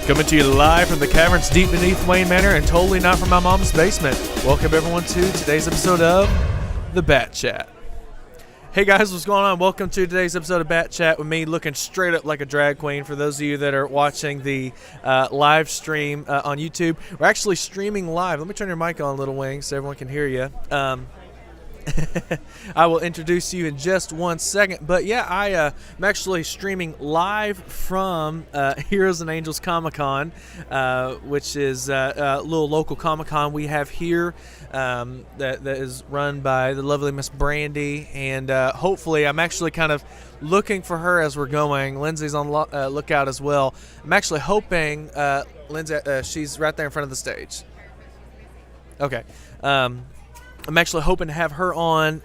Coming to you live from the caverns deep beneath Wayne Manor and totally not from my mom's basement. Welcome everyone to today's episode of the BatChat. Hey guys, what's going on? Welcome to today's episode of BatChat with me looking straight up like a drag queen. For those of you that are watching the live stream on YouTube, we're actually streaming live. Let me turn your mic on, Little Wing, so everyone can hear you. I will introduce you in just 1 second, but yeah, I'm actually streaming live from Heroes and Angels Comic-Con, which is a little local Comic-Con we have here that is run by the lovely Miss Brandy, and hopefully I'm actually kind of looking for her as we're going. Lindsay's on lookout as well. I'm actually hoping, Lindsay, she's right there in front of the stage. Okay. I'm actually hoping to have her on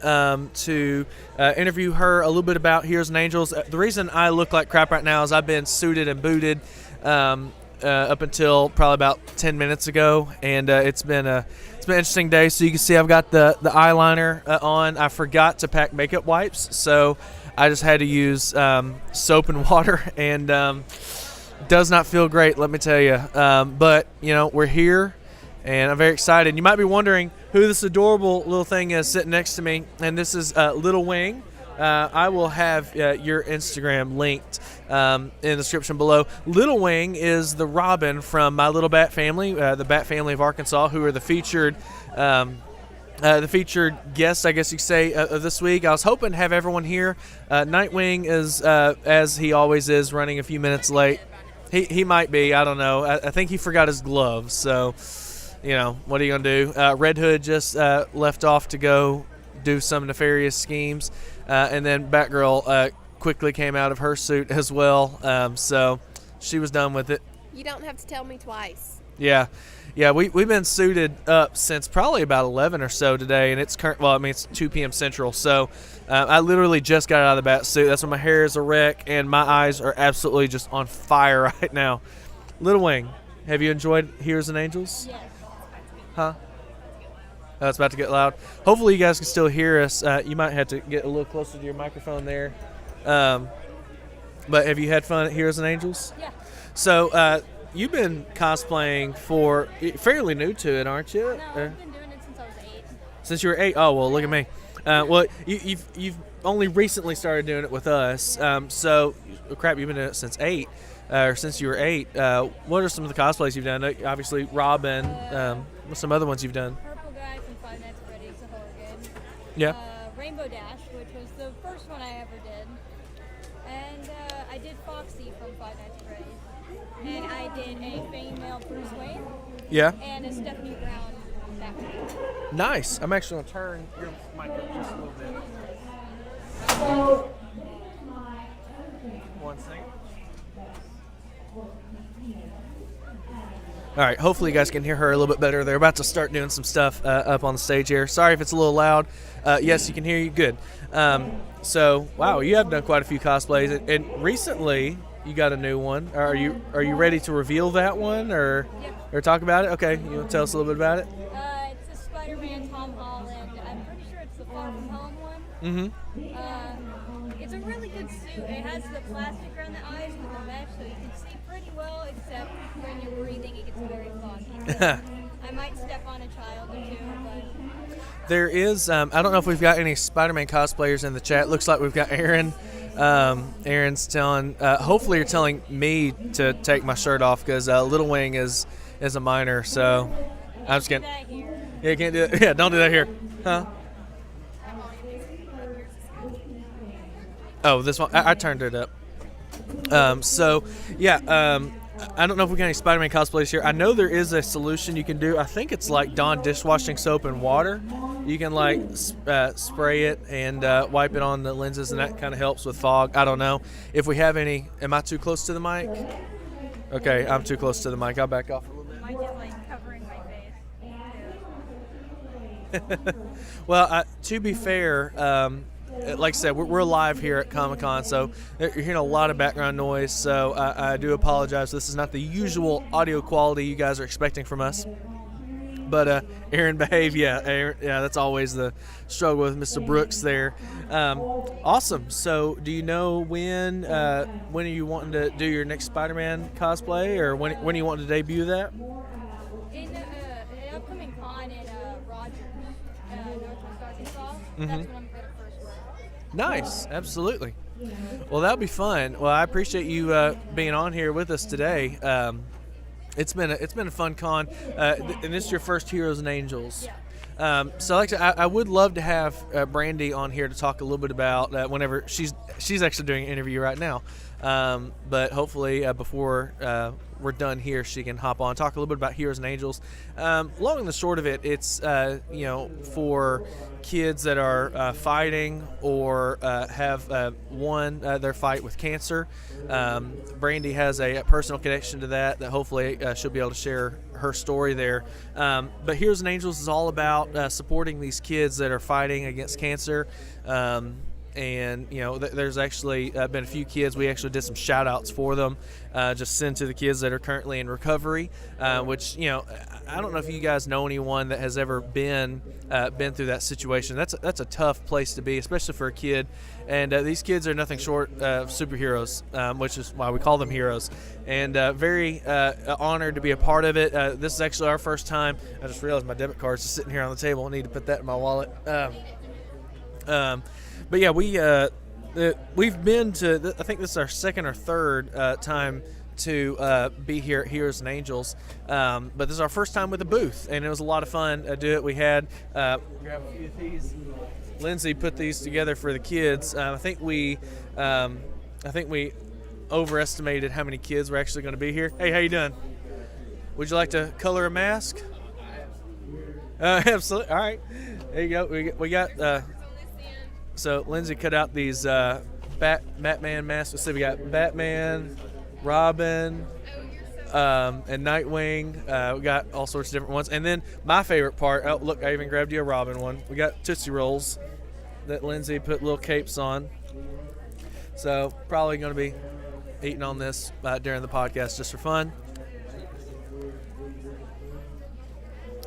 to interview her a little bit about Heroes and Angels. The reason I look like crap right now is I've been suited and booted up until probably about 10 minutes ago, and it's been an interesting day. So you can see I've got the eyeliner on. I forgot to pack makeup wipes, so I just had to use soap and water, and does not feel great, let me tell you. But you know, we're here, and I'm very excited. You might be wondering who this adorable little thing is sitting next to me, and this is Little Wing. I will have your Instagram linked in the description below. Little Wing is the Robin from My Little Batfamily, the Batfamily of Arkansas, who are the featured guest, I guess you could say, of this week. I was hoping to have everyone here. Nightwing is, as he always is, running a few minutes late. He might be, I don't know. I think he forgot his gloves, so you know, what are you going to do? Red Hood just left off to go do some nefarious schemes. And then Batgirl quickly came out of her suit as well. So she was done with it. You don't have to tell me twice. Yeah. Yeah, we've been suited up since probably about 11 or so today. And it's it's 2 p.m. Central. So I literally just got out of the bat suit. That's when my hair is a wreck and my eyes are absolutely just on fire right now. Little Wing, have you enjoyed Heroes and Angels? Yes. Huh? Oh, it's about to get loud. Hopefully you guys can still hear us. You might have to get a little closer to your microphone there. But have you had fun at Heroes and Angels? Yeah. So you've been cosplaying for fairly new to it, aren't you? No, I've been doing it since I was 8. Since you were 8? Oh, well, look at me. Well, you've only recently started doing it with us. So, crap, you've been doing it since 8. Or since you were 8. What are some of the cosplays you've done? Obviously, Robin. What's some other ones you've done? Purple Guy from Five Nights at Freddy's, a horror game. Yeah. Rainbow Dash, which was the first one I ever did. And I did Foxy from Five Nights at Freddy's. And I did a female Bruce Wayne. Yeah. And a Stephanie Brown Batman. Nice. I'm actually going to turn your mic up just a little bit. 1 second. All right, hopefully you guys can hear her a little bit better. They're about to start doing some stuff up on the stage here. Sorry if it's a little loud. Yes, you can hear you good. So, wow, you have done quite a few cosplays. And recently, you got a new one. Are you ready to reveal that one or talk about it? Okay, you want to tell us a little bit about it? It's a Spider-Man Tom Holland. I'm pretty sure it's the Far From Home one. Mm-hmm. It's a really good suit. It has the plastic around the eyes with the mesh, so you can see pretty well, except when you're breathing, it gets very foggy. I might step on a child or two, but there is, I don't know if we've got any Spider-Man cosplayers in the chat. Looks like we've got Aaron. Aaron's telling, hopefully you're telling me to take my shirt off because Little Wing is a minor, so I'm just kidding. Yeah, you can't do that. Yeah, don't do that here. Huh? Oh, this one, I turned it up. So, yeah, I don't know if we got any Spider-Man cosplays here. I know there is a solution you can do. I think it's like Dawn dishwashing soap and water. You can like spray it and wipe it on the lenses, and that kind of helps with fog. I don't know if we have any. Am I too close to the mic? Okay, I'm too close to the mic. I'll back off a little bit. might just like covering my face. Well, to be fair, like I said, we're live here at Comic-Con, so you're hearing a lot of background noise, so I do apologize. This is not the usual audio quality you guys are expecting from us. but Aaron, behave. Yeah, Aaron, yeah, that's always the struggle with Mr. Brooks there. Awesome. So, do you know when are you wanting to do your next Spider-Man cosplay, or when are you wanting to debut that? In an upcoming con in Rogers, Northwest Arkansas. Mm-hmm. That's when I'm going to first work. Nice, absolutely. Well, that'll be fun. Well, I appreciate you being on here with us today. It's been a fun con, and this is your first Heroes and Angels. Yeah. So I would love to have Brandy on here to talk a little bit about whenever she's actually doing an interview right now. But hopefully before we're done here, she can hop on, talk a little bit about Heroes and Angels. Long and the short of it, it's for kids that are fighting or have won their fight with cancer. Brandy has a personal connection to that hopefully she'll be able to share her story there. But Heroes and Angels is all about supporting these kids that are fighting against cancer. And there's actually been a few kids. We actually did some shout outs for them, just sent to the kids that are currently in recovery, which I don't know if you guys know anyone that has ever been through that situation. That's a tough place to be, especially for a kid. And these kids are nothing short of superheroes, which is why we call them heroes. And very honored to be a part of it. This is actually our first time. I just realized my debit card is just sitting here on the table. I need to put that in my wallet. But yeah, we've been to. I think this is our second or third time to be here at Heroes and Angels. But this is our first time with a booth, and it was a lot of fun to do it. We had grab a few of these. Lindsay put these together for the kids. I think we overestimated how many kids were actually going to be here. Hey, how you doing? Would you like to color a mask? Absolutely. All right. There you go. We got. So Lindsay cut out these Batman masks. So we got Batman, Robin, and Nightwing. We got all sorts of different ones. And then my favorite part, oh, look, I even grabbed you a Robin one. We got Tootsie Rolls that Lindsay put little capes on. So probably going to be eating on this during the podcast just for fun.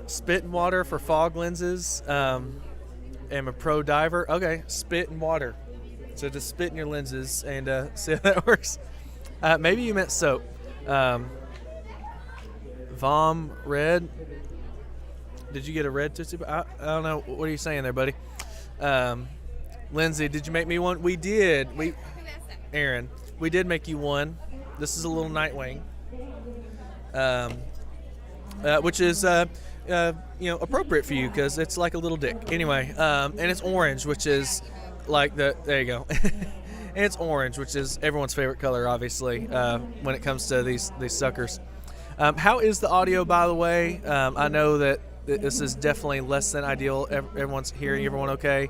Spit and water for fog lenses. Am a pro diver. Okay, spit and water. So just spit in your lenses and see how that works. Maybe you meant soap. Vom red. Did you get a red Tootsie? I don't know. What are you saying there, buddy? Lindsay, did you make me one? We did. Aaron, we did make you one. This is a little Nightwing, which is appropriate for you because it's like a little dick. Anyway, and it's orange, which is like there you go. And it's orange, which is everyone's favorite color, obviously, when it comes to these suckers. How is the audio, by the way? I know that this is definitely less than ideal. Everyone's hearing everyone okay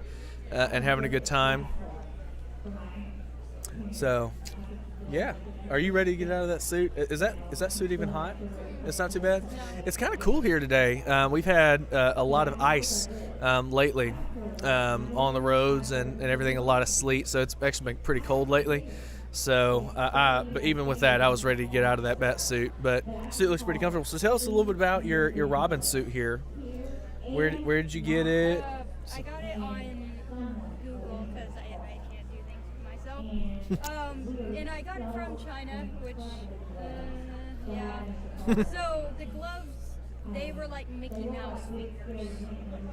and having a good time. So, yeah. Are you ready to get out of that suit? Is that suit even hot? It's not too bad. It's kind of cool here today. We've had a lot of ice lately on the roads and everything, a lot of sleet. So it's actually been pretty cold lately. So, but even with that, I was ready to get out of that bat suit. But the suit looks pretty comfortable. So tell us a little bit about your Robin suit here. Where did you get it? I got it on Google because I can't do things for myself. And I got it from China, which, yeah. So the gloves, they were like Mickey Mouse fingers.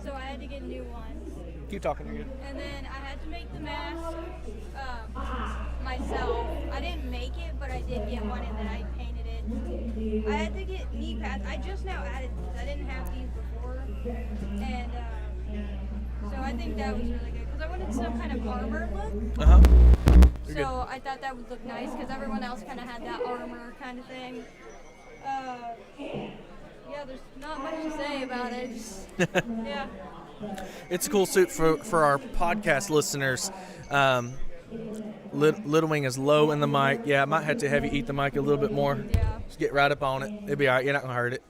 So I had to get new ones. Keep talking, you're good. And then I had to make the mask myself. I didn't make it, but I did get one, and then I painted it. I had to get knee pads. I just now added these. I didn't have these before. And so I think that was really good, because I wanted some kind of armor look. Uh-huh. So I thought that would look nice, because everyone else kind of had that armor kind of thing. Yeah, there's not much to say about it. Just, yeah. It's a cool suit for our podcast listeners. Little Wing is low in the mic. Yeah, I might have to have you eat the mic a little bit more. Yeah. Just get right up on it. It'll be all right. You're not going to hurt it.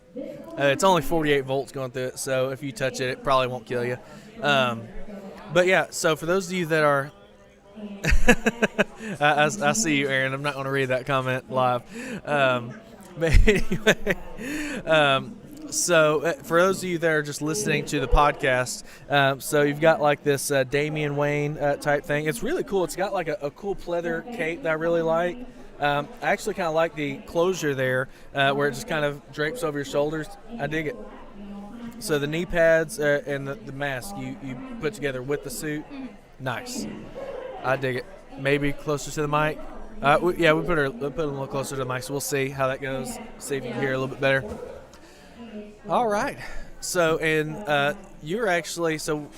It's only 48 volts going through it, so if you touch it, it probably won't kill you. But yeah, so for those of you that are I see you, Aaron. I'm not going to read that comment live. But anyway, So for those of you that are just listening to the podcast, so you've got like this Damian Wayne type thing. It's really cool. It's got like a cool pleather cape that I really like. I actually kind of like the closure there where it just kind of drapes over your shoulders. I dig it. So the knee pads and the mask you put together with the suit, nice. I dig it. Maybe closer to the mic. We put it a little closer to the mic, so we'll see how that goes. See if you can hear a little bit better. All right. So, and you're actually, so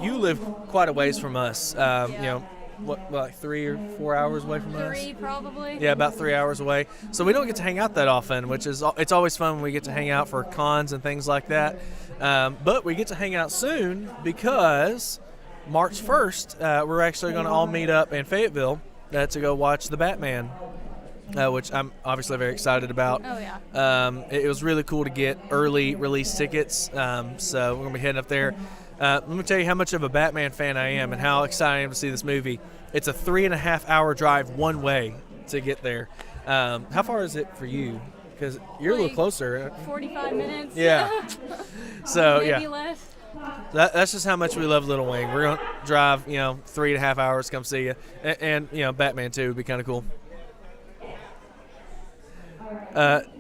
you live quite a ways from us. You know, what, like 3 or 4 hours away from us? 3 probably. Yeah, about 3 hours away. So we don't get to hang out that often, which is, it's always fun when we get to hang out for cons and things like that. But we get to hang out soon because March 1st, we're actually going to all meet up in Fayetteville to go watch the Batman. Which I'm obviously very excited about. Oh, yeah. It was really cool to get early release tickets, so we're going to be heading up there. Let me tell you how much of a Batman fan I am and how excited I am to see this movie. It's a 3.5-hour drive one way to get there. How far is it for you? Because you're a little closer. 45 minutes. Yeah. So, Maybe yeah. less. That's just how much we love Little Wing. We're going to drive, 3.5 hours to come see you. And Batman 2 would be kind of cool.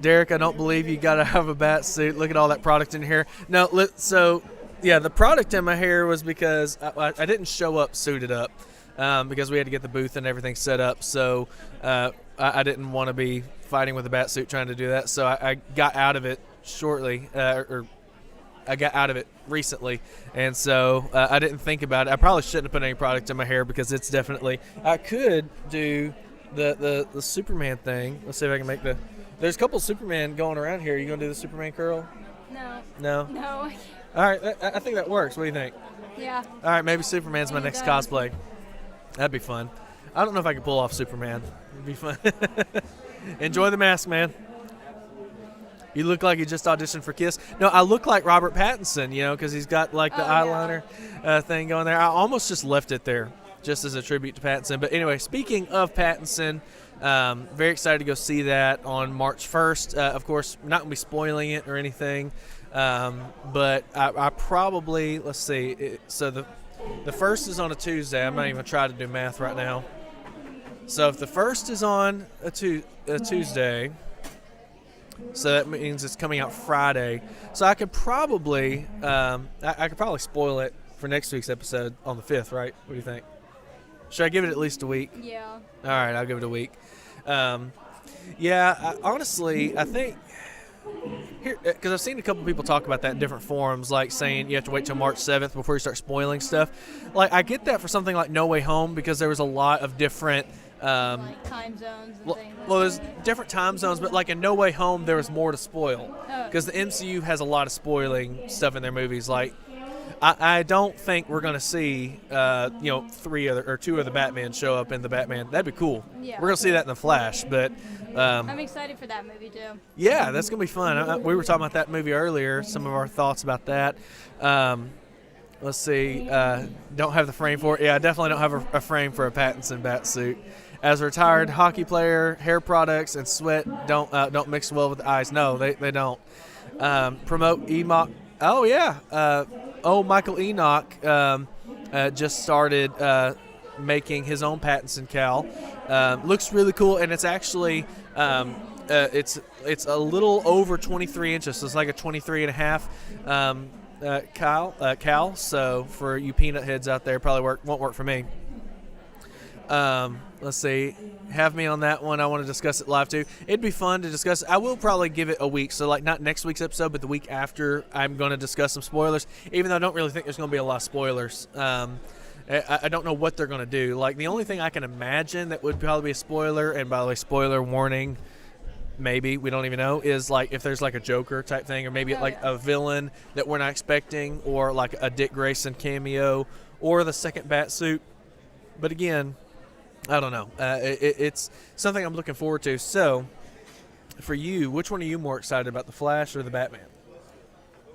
Derek, I don't believe you got to have a bat suit. Look at all that product in here. No, the product in my hair was because I didn't show up suited up because we had to get the booth and everything set up. So I didn't want to be fighting with a bat suit trying to do that. So I got out of it shortly, or I got out of it recently, and so I didn't think about it. I probably shouldn't have put any product in my hair because it's definitely. I could do the Superman thing. Let's see if I can make the. There's a couple Superman going around here. You gonna do the Superman curl? No. No. No. All right, I think that works. What do you think? Yeah. All right, maybe Superman's my next cosplay. That'd be fun. I don't know if I could pull off Superman. It'd be fun. Enjoy the mask, man. You look like you just auditioned for Kiss. No, I look like Robert Pattinson, because he's got like the eyeliner thing going there. I almost just left it there just as a tribute to Pattinson. But anyway, speaking of Pattinson, very excited to go see that on March 1st. Of course, not going to be spoiling it or anything. But I probably, let's see. So the first is on a Tuesday. I'm not even trying to do math right now. So if the first is on a Tuesday, so that means it's coming out Friday. So I could probably, I could probably spoil it for next week's episode on the 5th, right? What do you think? Should I give it at least a week? Yeah. All right, I'll give it a week. Honestly, I think here, because I've seen a couple people talk about that in different forums, like saying you have to wait till March 7th before you start spoiling stuff. Like, I get that for something like No Way Home because there was a lot of different like time zones and things. Well, there's different time zones, but like in No Way Home, there was more to spoil because the MCU has a lot of spoiling stuff in their movies. Like, I don't think we're gonna see, 2 other Batman show up in the Batman. That'd be cool. Yeah. We're gonna see that in the Flash, but I'm excited for that movie too. yeah, that's gonna be fun. We were talking about that movie earlier. Some of our thoughts about that. Let's see. Don't have the frame for it. Yeah, I definitely don't have a frame for a Pattinson bat suit. As a retired hockey player, hair products and sweat don't mix well with the eyes. No, they don't. Promote Enoch. Oh yeah. Michael Enoch just started making his own Pattinson cowl. Looks really cool, and it's actually it's a little over 23 inches. So it's like a 23 and a half cowl. So for you peanut heads out there, probably won't work for me. Let's see. Have me on that one. I want to discuss it live too. It'd be fun to discuss. I will probably give it a week. So like not next week's episode, but the week after, I'm going to discuss some spoilers. Even though I don't really think there's going to be a lot of spoilers. I don't know what they're going to do. Like the only thing I can imagine that would probably be a spoiler, and by the way, spoiler warning, maybe we don't even know, is like if there's like a Joker type thing, or maybe a villain that we're not expecting, or like a Dick Grayson cameo, or the second bat suit. But again, I don't know. It's something I'm looking forward to. So, for you, which one are you more excited about, the Flash or the Batman?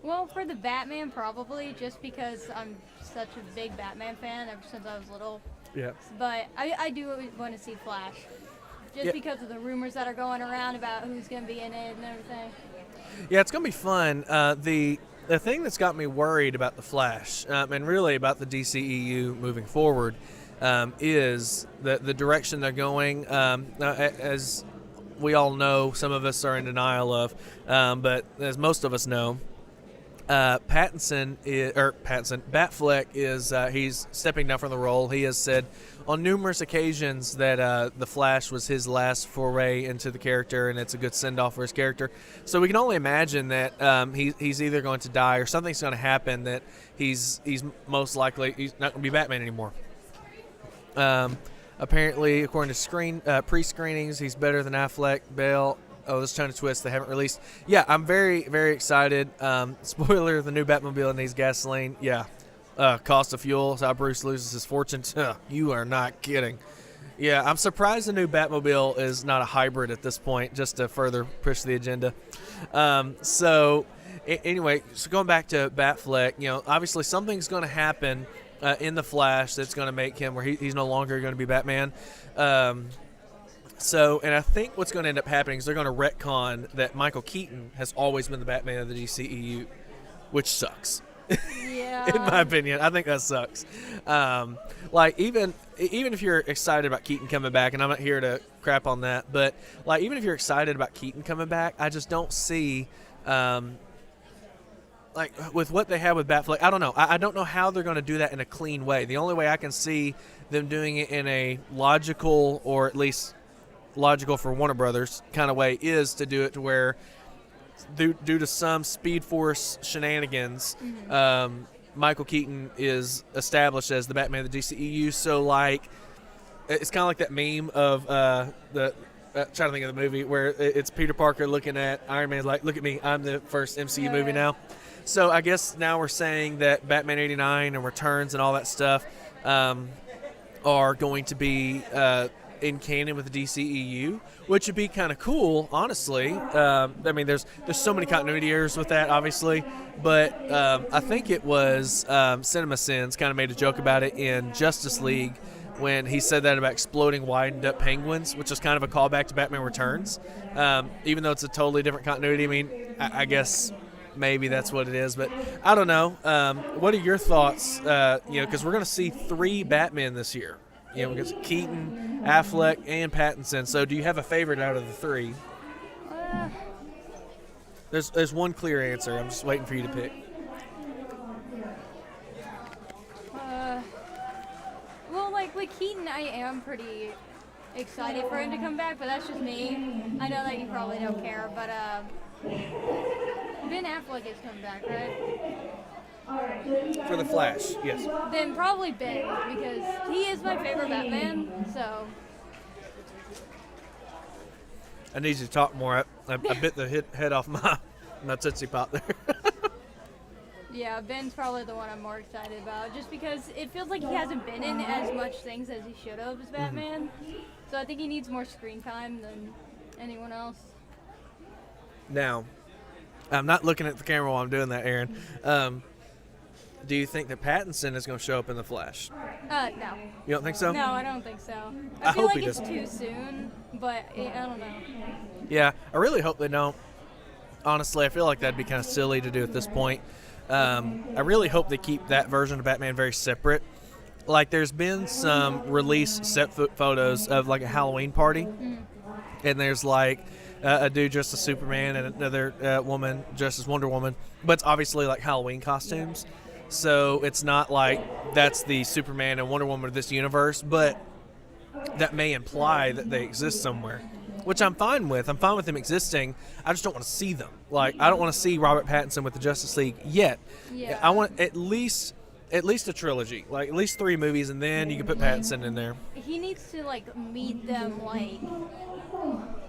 Well, for the Batman, probably, just because I'm such a big Batman fan ever since I was little. Yeah. But I do want to see Flash, just because of the rumors that are going around about who's going to be in it and everything. Yeah, it's gonna be fun. The thing that's got me worried about the Flash, and really about the DCEU moving forward, is the direction they're going. As we all know, some of us are in denial of, but as most of us know, Batfleck is he's stepping down from the role. He has said on numerous occasions that the Flash was his last foray into the character, and it's a good send-off for his character. So we can only imagine that he's either going to die or something's going to happen that he's most likely he's not going to be Batman anymore. Apparently, according to pre-screenings, he's better than Affleck, Bale. Oh, this China Twist they haven't released. Yeah, I'm very, very excited. Spoiler, the new Batmobile needs gasoline. Yeah. Cost of fuel is how Bruce loses his fortune. You are not kidding. Yeah, I'm surprised the new Batmobile is not a hybrid at this point, just to further push the agenda. Anyway, so going back to Batfleck, obviously something's going to happen in the Flash that's going to make him where he's no longer going to be Batman. And I think what's going to end up happening is they're going to retcon that Michael Keaton has always been the Batman of the DCEU, which sucks. Yeah. In my opinion, I think that sucks. Even if you're excited about Keaton coming back, and I'm not here to crap on that, but even if you're excited about Keaton coming back, I just don't see with what they have with Batfleck. I don't know. I don't know how they're going to do that in a clean way. The only way I can see them doing it in a logical, or at least logical for Warner Brothers kind of way, is to do it to where due to some Speed Force shenanigans, Michael Keaton is established as the Batman of the DCEU. So it's kind of like that meme of trying to think of the movie where it's Peter Parker looking at Iron Man like, look at me, I'm the first MCU movie now. So I guess now we're saying that Batman 89 and Returns and all that stuff are going to be in canon with the DCEU, which would be kind of cool, honestly. There's so many continuity errors with that, obviously, but I think it was Cinema Sins kind of made a joke about it in Justice League when he said that about exploding widened-up penguins, which is kind of a callback to Batman Returns, even though it's a totally different continuity. I mean, I guess maybe that's what it is, but I don't know. What are your thoughts? Because we're going to see 3 Batman this year. We got Keaton, Affleck, and Pattinson. So do you have a favorite out of the 3? There's one clear answer. I'm just waiting for you to pick. With Keaton, I am pretty excited for him to come back, but that's just me. I know that you probably don't care, but Ben Affleck is coming back, right? For the Flash, yes. Then probably Ben, because he is my favorite Batman, so. I need you to talk more. I bit the head off my Tootsie Pop there. Yeah, Ben's probably the one I'm more excited about, just because it feels like he hasn't been in as much things as he should have as Batman. So I think he needs more screen time than anyone else. Now, I'm not looking at the camera while I'm doing that, Aaron. Do you think that Pattinson is going to show up in The Flash? No. You don't think so? No, I don't think so. I feel hope like he it's doesn't. too soon, but I don't know. Yeah, I really hope they don't. Honestly, I feel like that'd be kind of silly to do at this point. I really hope they keep that version of Batman very separate. There's been some release set photos of a Halloween party, and there's a dude dressed as Superman and another woman dressed as Wonder Woman, but it's obviously Halloween costumes. So it's not that's the Superman and Wonder Woman of this universe, but that may imply that they exist somewhere, which I'm fine with. I'm fine with them existing. I just don't want to see them. I don't want to see Robert Pattinson with the Justice League yet. Yeah. I want at least a trilogy, at least 3 movies, and then you can put Pattinson in there. He needs to meet them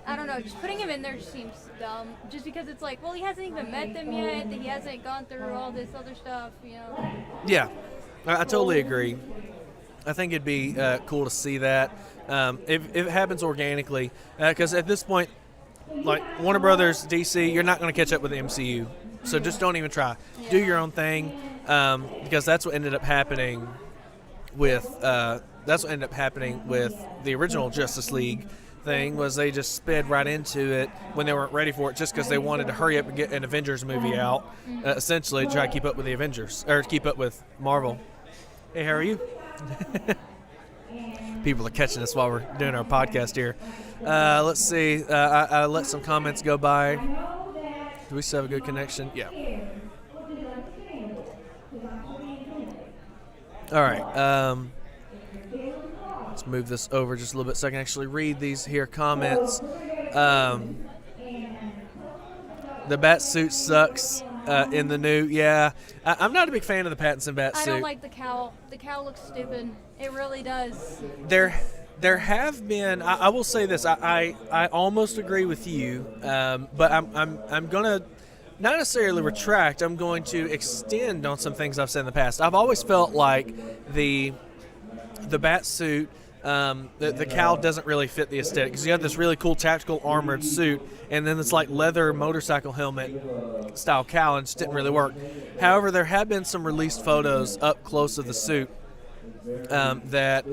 I don't know, just putting him in there just seems dumb. Just because it's he hasn't even met them yet, he hasn't gone through all this other stuff, Yeah, I totally agree. I think it'd be cool to see that if it happens organically, because at this point, Warner Brothers, DC, you're not going to catch up with the MCU, so just don't even try. Yeah. Do your own thing, because that's what ended up happening with the original Justice League thing was they just sped right into it when they weren't ready for it, just because they wanted to hurry up and get an Avengers movie out, essentially to try to keep up with the Avengers, or keep up with Marvel. Hey, how are you? People are catching us while we're doing our podcast here. Let's see. I let some comments go by. Do we still have a good connection? Yeah. All right. Let's move this over just a little bit so I can actually read these here comments. The bat suit sucks in the new. Yeah, I'm not a big fan of the Pattinson bat suit. I don't like the cowl. The cowl looks stupid. It really does. There have been. I will say this. I almost agree with you, but I'm gonna not necessarily retract. I'm going to extend on some things I've said in the past. I've always felt like the bat suit. The cowl doesn't really fit the aesthetic because you have this really cool tactical armored suit, and then it's like leather motorcycle helmet style cowl, and it just didn't really work. However, there have been some released photos up close of the suit that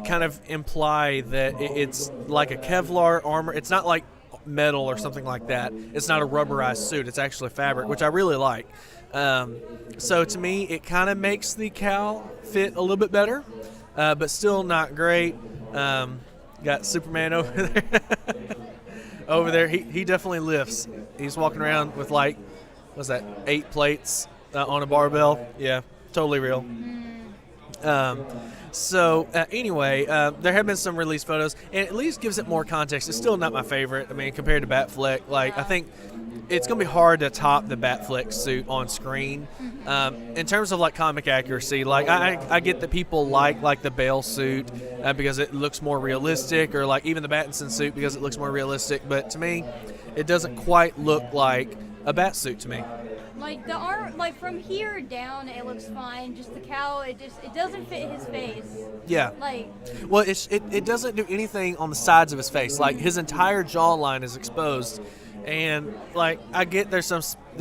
kind of imply that it's like a Kevlar armor. It's not like metal or something like that. It's not a rubberized suit. It's actually fabric, which I really like. So to me, it kind of makes the cowl fit a little bit better. But still not great. Got Superman over there. Over there, he definitely lifts. He's walking around with like, what's that, 8 plates on a barbell. Yeah, totally real. Anyway, there have been some release photos, and at least gives it more context. It's still not my favorite. I mean, compared to Batfleck, like I think it's going to be hard to top the Batfleck suit on screen. In terms of like comic accuracy, like I get that people like the Bale suit because it looks more realistic, or like even the Pattinson suit because it looks more realistic. But to me, it doesn't quite look like a bat suit to me. Like the arm, like from here down, it looks fine. Just the cowl, it doesn't fit his face. Yeah. Like. Well, it doesn't do anything on the sides of his face. Like his entire jawline is exposed. And like I get there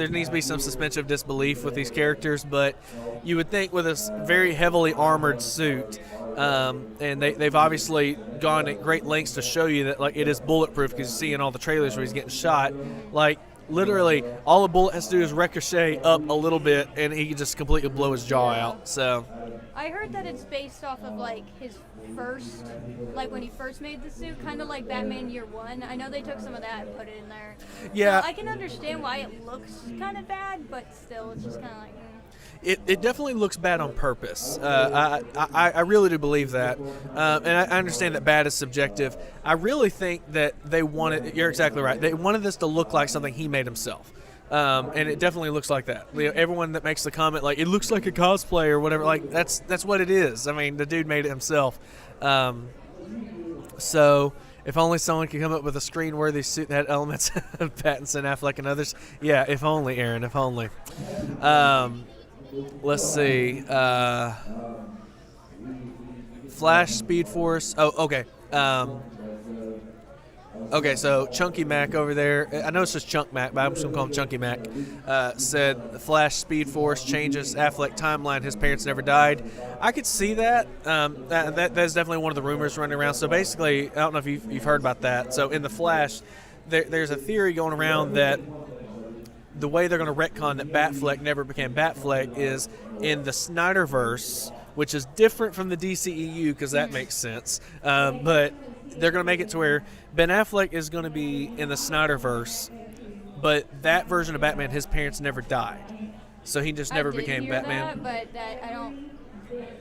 needs to be some suspension of disbelief with these characters, but you would think with this very heavily armored suit, and they've obviously gone at great lengths to show you that like it is bulletproof, because you see in all the trailers where he's getting shot, like literally all a bullet has to do is ricochet up a little bit and he can just completely blow his jaw out. So I heard that it's based off of like his first, like when he first made the suit, kind of like Batman Year One. I know they took some of that and put it in there. Yeah, so I can understand why it looks kind of bad, but still, it's just kind of like. It definitely looks bad on purpose. I really do believe that, and I understand that bad is subjective. I really think that they wanted. You're exactly right. They wanted this to look like something he made himself. And it definitely looks like that. You know, everyone that makes the comment like it looks like a cosplay or whatever, like that's what it is. I mean, the dude made it himself. So if only someone could come up with a screen-worthy suit that had elements of Pattinson, Affleck, and others. Yeah, if only, Aaron, if only. Let's see. Flash, Speed Force. Oh, okay. Okay, so Chunky Mac over there, I know it's just Chunk Mac, but I'm just going to call him Chunky Mac, said Flash Speed Force changes Affleck timeline, his parents never died. I could see that. That's definitely one of the rumors running around. So basically, I don't know if you've heard about that. So in The Flash, there's a theory going around that the way they're going to retcon that Batfleck never became Batfleck is in the Snyderverse, which is different from the DCEU because that makes sense. But they're going to make it to where Ben Affleck is going to be in the Snyderverse, but that version of Batman, his parents never died. So he just never became Batman. That, but that I don't.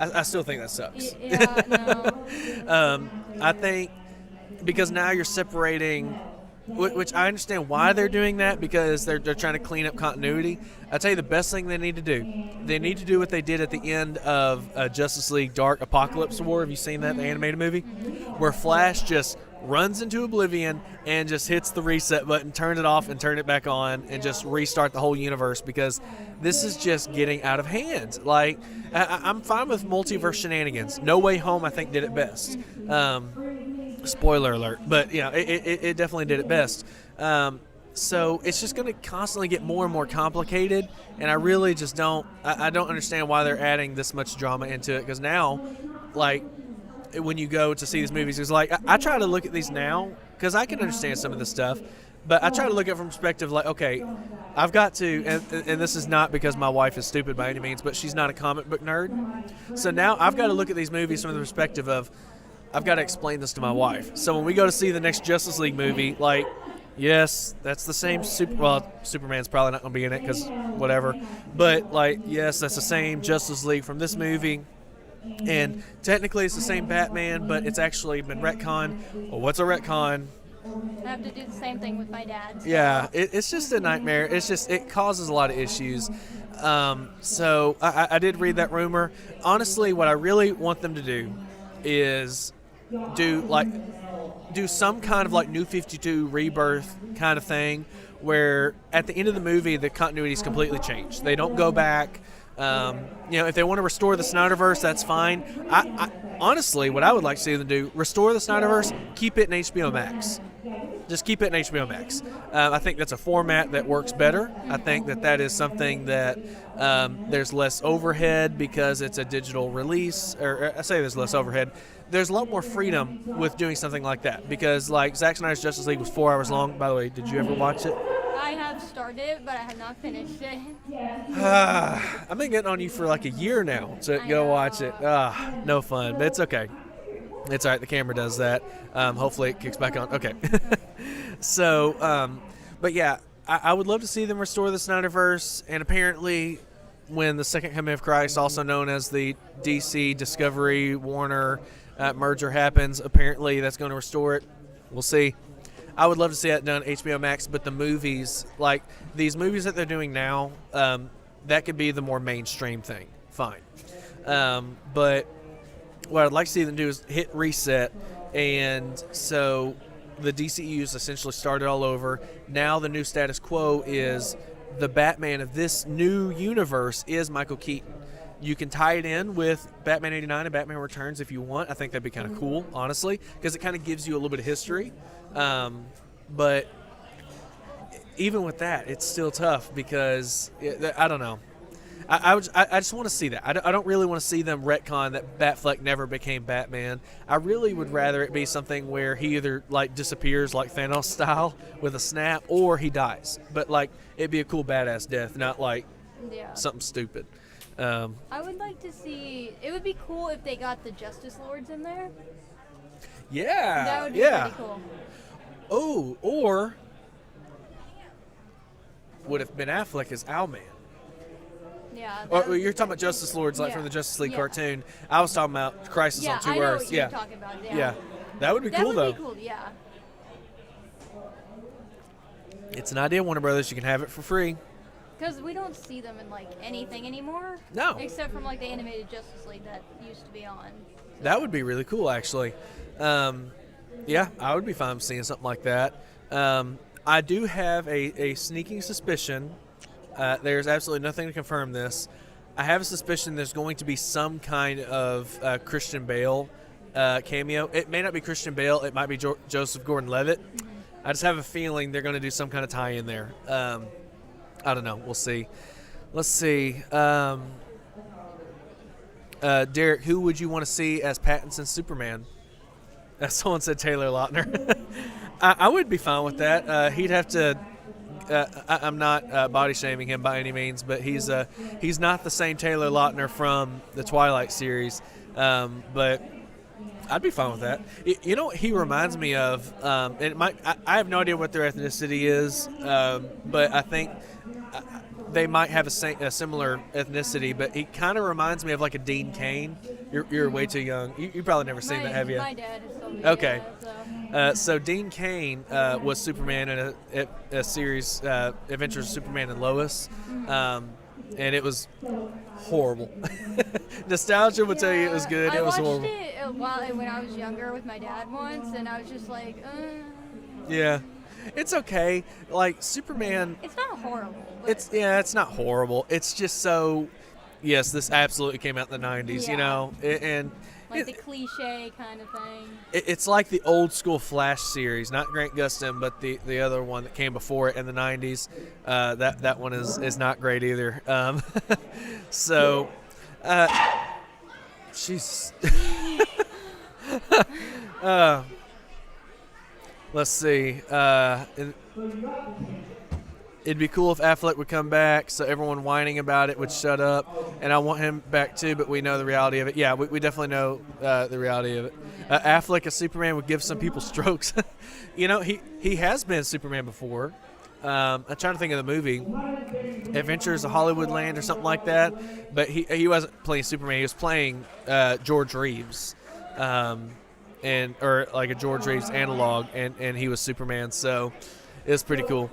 I still think that sucks. Yeah, no. I think because now you're separating, which I understand why they're doing that, because they're trying to clean up continuity. I'll tell you the best thing they need to do. They need to do what they did at the end of Justice League Dark Apocalypse War. Have you seen that, the animated movie? Where Flash just runs into oblivion and just hits the reset button, turns it off and turn it back on, and just restart the whole universe, because this is just getting out of hand. Like, I'm fine with multiverse shenanigans. No Way Home, I think, did it best. Spoiler alert, but yeah, it definitely did it best. So it's just going to constantly get more and more complicated, and I really just don't understand why they're adding this much drama into it, because now, like, when you go to see these movies is like I try to look at these now because I can understand some of this stuff, but I try to look at it from perspective like, okay, I've got to, and this is not because my wife is stupid by any means, but she's not a comic book nerd. So now I've got to look at these movies from the perspective of I've got to explain this to my wife. So when we go to see the next Justice League movie, like, yes, that's the same Superman's probably not going to be in it because whatever. But, like, yes, that's the same Justice League from this movie. And technically it's the same Batman, but it's actually been retconned. Well, what's a retcon? I have to do the same thing with my dad. So. Yeah, it's just a nightmare. It causes a lot of issues. So I did read that rumor. Honestly, what I really want them to do is do some kind of like New 52 rebirth kind of thing where at the end of the movie the continuity is completely changed. They don't go back. If they want to restore the Snyderverse, that's fine. I honestly, what I would like to see them do, restore the Snyderverse, keep it in HBO Max. Just keep it in HBO Max. I think that's a format that works better. I think that is something that there's less overhead because it's a digital release. Or I say there's less overhead. There's a lot more freedom with doing something like that because, like, Zack Snyder's Justice League was 4 hours long. By the way, did you ever watch it? I have started, but I have not finished it. I've been getting on you for like a year now to go watch it. No fun, but it's okay. It's all right. The camera does that. Hopefully it kicks back on. Okay. So, but yeah, I would love to see them restore the Snyderverse. And apparently when the Second Coming of Christ, also known as the DC Discovery Warner merger happens, apparently that's going to restore it. We'll see. I would love to see that done HBO Max, but the movies, like these movies that they're doing now, that could be the more mainstream thing. Fine. But what I'd like to see them do is hit reset, and so the DCU's essentially started all over. Now the new status quo is the Batman of this new universe is Michael Keaton. You can tie it in with Batman 89 and Batman Returns if you want. I think that'd be kind of cool, honestly, because it kind of gives you a little bit of history. But even with that, it's still tough because I don't know. I just want to see that. I don't really want to see them retcon that Batfleck never became Batman. I really would rather it be something where he either like disappears like Thanos style with a snap, or he dies. But like it'd be a cool badass death, not like something stupid. I would like to see. It would be cool if they got the Justice Lords in there. Yeah, that would be pretty cool. Oh, or what if Ben Affleck is Owlman? Yeah. Or you're talking about Justice Lords, like from the Justice League cartoon. I was talking about Crisis on Two I know Earths. what you're talking about. Yeah, that would be cool though. That would be cool. Yeah. It's an idea, Warner Brothers. You can have it for free. Because we don't see them in like anything anymore. No. Except from like the animated Justice League that used to be on. So. That would be really cool, actually. Yeah, I would be fine with seeing something like that. I do have a sneaking suspicion. There's absolutely nothing to confirm this. I have a suspicion there's going to be some kind of Christian Bale cameo. It may not be Christian Bale. It might be Joseph Gordon-Levitt. Mm-hmm. I just have a feeling they're going to do some kind of tie-in there. I don't know. We'll see. Let's see. Derek, who would you want to see as Pattinson's Superman? Someone said Taylor Lautner. I would be fine with that. He'd have to. I'm not body shaming him by any means, but he's not the same Taylor Lautner from the Twilight series. But I'd be fine with that. You know what he reminds me of? And it might. I have no idea what their ethnicity is, but I think they might have a similar ethnicity. But he kind of reminds me of like a Dean Cain. You're way too young. You probably never seen that, have you? My dad is so okay. So. So Dean Cain was Superman in a series, Adventures of Superman and Lois, and it was horrible. Nostalgia would tell you it was good. It was horrible. I watched it when I was younger with my dad once, and I was just like, Yeah, it's okay. Like Superman. It's not horrible. It's not horrible. It's just so. Yes, this absolutely came out in the 90s, you know, and like the cliche kind of thing. It's like the old school Flash series, not Grant Gustin, but the other one that came before it in the 90s. That one is not great either. So, she's. Let's see. It'd be cool if Affleck would come back, so everyone whining about it would shut up. And I want him back too, but we know the reality of it. Yeah, we definitely know the reality of it. Affleck as Superman would give some people strokes. He has been Superman before. I'm trying to think of the movie, Adventures of Hollywood Land or something like that. But he wasn't playing Superman. He was playing George Reeves, or like a George Reeves analog, and he was Superman. So it was pretty cool.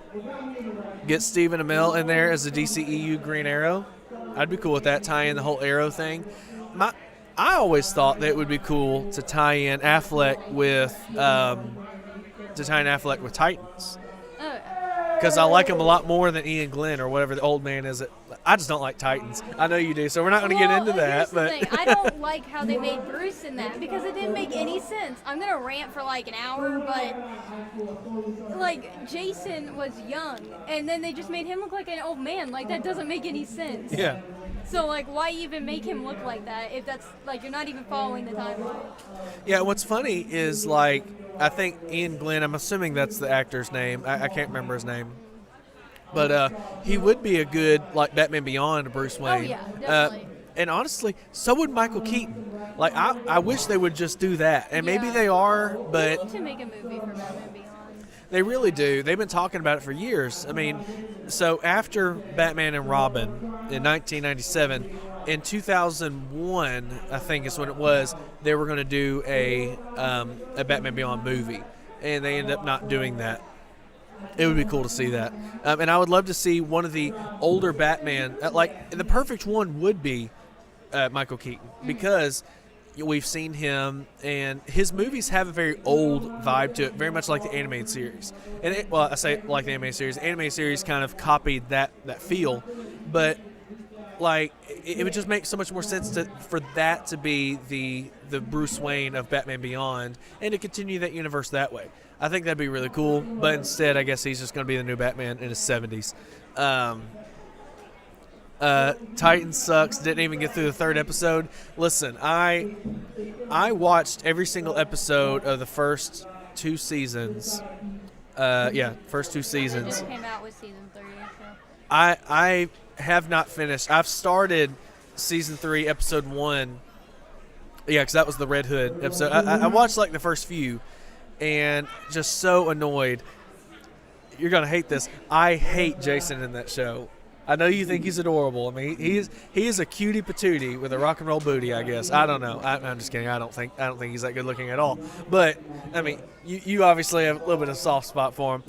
Get Stephen Amell in there as the DCEU Green Arrow. I'd be cool with that, tie in the whole Arrow thing. I always thought that it would be cool to tie in Affleck with Titans. Because I like him a lot more than Ian Glenn or whatever the old man is. I just don't like Titans. I know you do, so we're not going to get into that. Here's the thing. I don't like how they made Bruce in that because it didn't make any sense. I'm going to rant for like an hour, but like Jason was young, and then they just made him look like an old man. Like that doesn't make any sense. Yeah. So like, why even make him look like that if that's like you're not even following the timeline? Yeah. What's funny is like I think Ian Glenn. I'm assuming that's the actor's name. I can't remember his name. But he would be a good like Batman Beyond Bruce Wayne. Oh yeah, definitely. And honestly, so would Michael Keaton. Like I wish they would just do that, and maybe they are, but they need to make a movie for Batman Beyond. They really do. They've been talking about it for years. I mean, so after Batman and Robin in 1997, in 2001, I think is when it was, they were going to do a Batman Beyond movie, and they ended up not doing that. It would be cool to see that. And I would love to see one of the older Batman. Like, the perfect one would be Michael Keaton, because we've seen him, and his movies have a very old vibe to it, very much like the animated series. And I say like the animated series. The animated series kind of copied that feel, but like it would just make so much more sense for that to be the Bruce Wayne of Batman Beyond, and to continue that universe that way. I think that'd be really cool, but instead I guess he's just going to be the new Batman in his 70s. Titan sucks. Didn't even get through the third episode. Listen, I watched every single episode of the first two seasons. First two seasons. They just came out with season 3. So. I have not finished. I've started season 3, episode 1. Yeah, because that was the Red Hood episode. I watched like the first few, and just so annoyed. You're gonna hate this. I hate Jason in that show. I know you think he's adorable. I mean, he is a cutie patootie with a rock and roll booty, I guess. I don't know. I'm just kidding. I don't think he's that good looking at all. But I mean, you obviously have a little bit of a soft spot for him,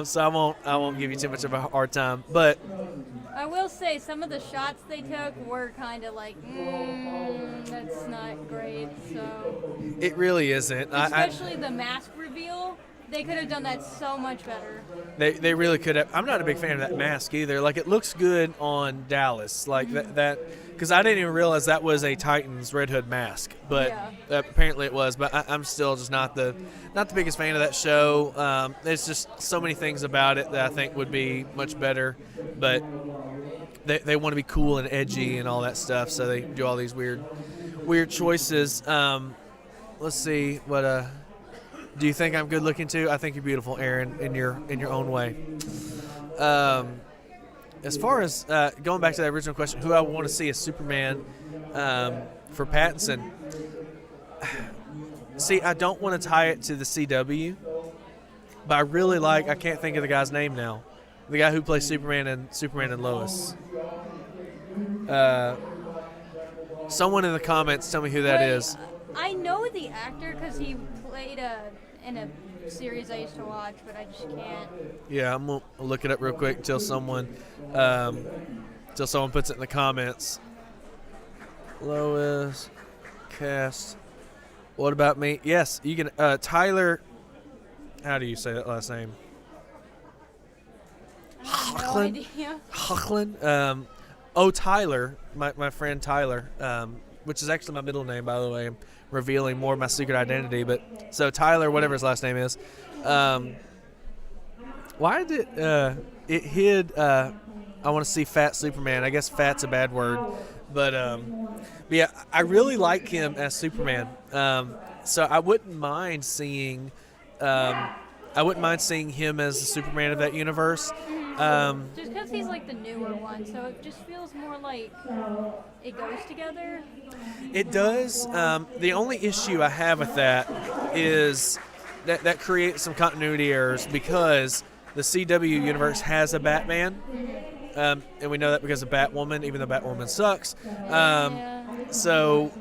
so I won't give you too much of a hard time. But I will say some of the shots they took were kind of like, that's not great. So it really isn't. Especially the mask reveal. They could have done that so much better. They really could have. I'm not a big fan of that mask either. Like, it looks good on Dallas, like that, because I didn't even realize that was a Titans Red Hood mask, but apparently it was. But I'm still just not the biggest fan of that show. There's just so many things about it that I think would be much better, but they want to be cool and edgy and all that stuff, so they do all these weird choices. Let's see what. Do you think I'm good looking too? I think you're beautiful, Aaron, in your own way. As far as going back to the original question, who I want to see as Superman for Pattinson. See, I don't want to tie it to the CW, but I really I can't think of the guy's name now. The guy who plays Superman and Lois. Someone in the comments tell me who that is. I know the actor because he played in a series I used to watch, but I just can't. Yeah, I'm gonna look it up real quick until someone puts it in the comments. Lois cast. What about me? Yes, you can. Tyler. How do you say that last name? I have no idea. Hoechlin. Tyler, my friend Tyler, which is actually my middle name, by the way. I'm revealing more of my secret identity, but so Tyler, whatever his last name is. Why did it hid? I want to see fat Superman. I guess fat's a bad word, but yeah, I really like him as Superman. So I wouldn't mind seeing him as the Superman of that universe. Just because he's like the newer one, so it just feels more like it goes together. It does. The only issue I have with that is that creates some continuity errors because the CW universe has a Batman, and we know that because of Batwoman, even though Batwoman sucks. So